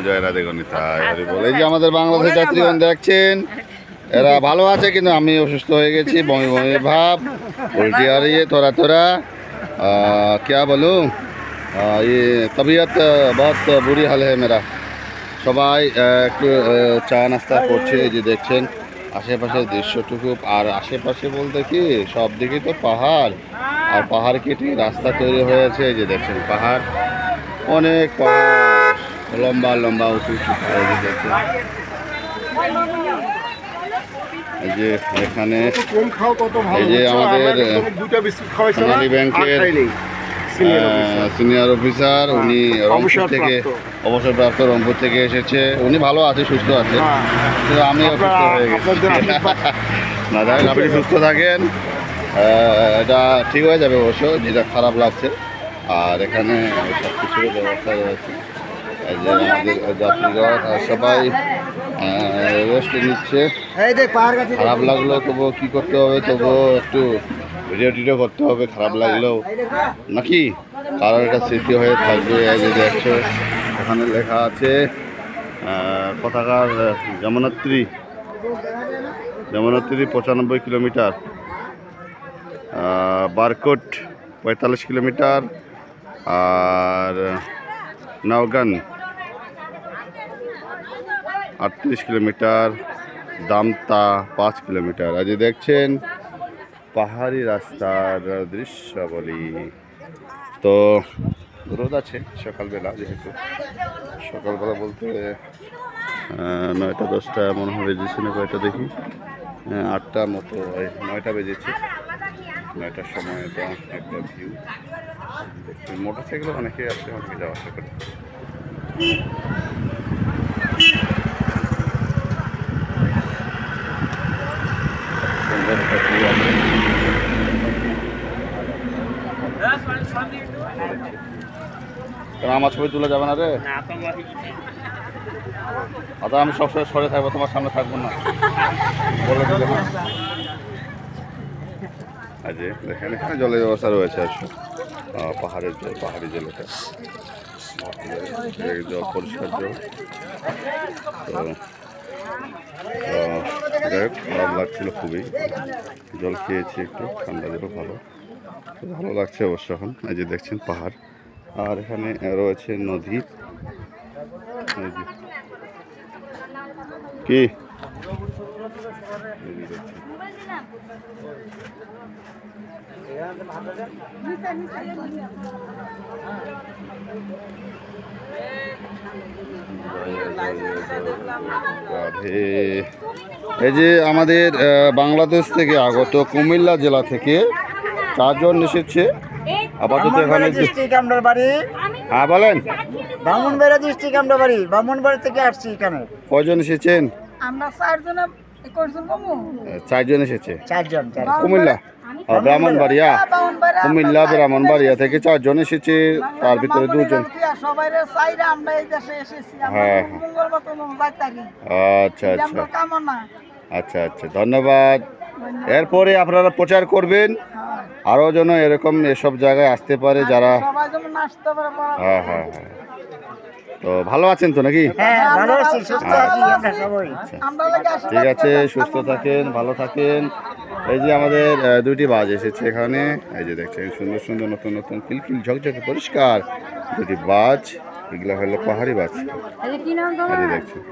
জয় রাধে গণিতায় হরি বল। এই যে আমাদের বাংলাদেশের যাত্রীগণ দেখছেন, এরা ভালো আছে, কিন্তু আমি অসুস্থ হয়ে গেছি, বমি বমি ভাব, উল্টি आ रही है थोड़ा थोड़ा। क्या बोलूँ, ये तबीयत बहुत बुरी हाल है मेरा। সবাই একটু চা নাস্তা করছে। এই যে দেখছেন আশেপাশের দৃশ্যটুকু, আর আশেপাশে বলতে কি সব দিকে তো পাহাড়, আর পাহাড় কেটে রাস্তা তৈরি হয়েছে। এই যে দেখছেন পাহাড়, অনেক পাহাড়, লম্বা লম্বা উঁচু উঁচু পাহাড় দেখছেন। এই যে এখানে এই যে আমাদের সোনালী ব্যাংকের সিনিয়র অফিসার, উনি রংপুর থেকে অবসরপ্রাপ্ত, রংপুর থেকে এসেছে। উনি ভালো আছে, সুস্থ আছে, কিন্তু আমি অসুস্থ হয়ে গেছি। না যাই, আপনি সুস্থ থাকেন, এটা ঠিক হয়ে যাবে অবশ্য, যেটা খারাপ লাগছে। আর এখানে সব কিছুর ব্যবস্থা রয়েছে। এই যে আমাদের যাত্রীরা সবাই রেস্ট নিচ্ছে। খারাপ লাগলো তবুও কী করতে হবে, তবুও একটু ভিডিও টিডিও করতে হবে, খারাপ লাগলেও নাকি, কারণ এটা স্মৃতি হয়ে থাকবে। এই যে দেখছো এখানে লেখা আছে পতাকার যমুনোত্রী 95 কিলোমিটার, বারকোট 45 কিলোমিটার, আর নওগান 38 কিলোমিটার, দামতা 5 কিলোমিটার। আজ দেখছেন পাহাড়ি রাস্তার দৃশ্যাবলী। তো রোদ আছে সকালবেলা, যেহেতু সকালবেলা বলতে 9টা 10টা মনে হয় বেজেছে না কয়টা দেখি, 8টার মতো, 9টা বেজেছে। 9টার সময় এটা একটা ভিউ। মোটর সাইকেলে অনেকে আসে, অনেকে যাওয়া আসা করে। আমার ছবি তুলে যাবে না রে, আমি সবসময় সরে থাকবো, তোমার সামনে থাকবো না বলে দিলে। আজ দেখেন এখানে জলের ব্যবস্থা রয়েছে, আর পাহাড়ের জল, পাহাড়ি জল, এটা জল পরিষ্কার জল। তো যাই হোক, খারাপ লাগছিল খুবই, জল খেয়েছি একটু, ঠান্ডা জল, ভালো ভালো লাগছে অবশ্য এখন। এই যে দেখছেন পাহাড়, আর এখানে রয়েছে নদী। কি এই যে আমাদের বাংলাদেশ থেকে আগত কুমিল্লা জেলা থেকে 4 জন এসেছে আপাতত এখানে। হ্যাঁ বলেন। ব্রাহ্মণবাড়িয়া ডিস্ট্রিক্ট আমরা বাড়ি, ব্রাহ্মণবাড়ি থেকে আসছি এখানে। কয়জন এসেছেন? আমরা 4 জন। 4 জন এসেছে। 4 জন। কুমিল্লা, ব্রাহ্মণবাড়িয়া, কুমিল্লা ব্রাহ্মণবাড়িয়া থেকে 4 জন এসেছে, তার ভিতরে 2 জন। হ্যাঁ, আচ্ছা আচ্ছা আচ্ছা আচ্ছা, ধন্যবাদ। এরপরে আপনারা প্রচার করবেন আরও যেন এরকম এসব জায়গায় আসতে পারে যারা। হ্যাঁ হ্যাঁ হ্যাঁ, তো ভালো আছেন তো নাকি? ঠিক আছে, সুস্থ থাকেন, ভালো থাকেন। এই যে আমাদের 2টি বাস এসেছে এখানে। এই যে দেখছেন সুন্দর সুন্দর নতুন নতুন কিলকিল ঝকঝকে পরিষ্কার 2টি বাস, এগুলো হলো পাহাড়ি বাস। এই যে দেখছেন।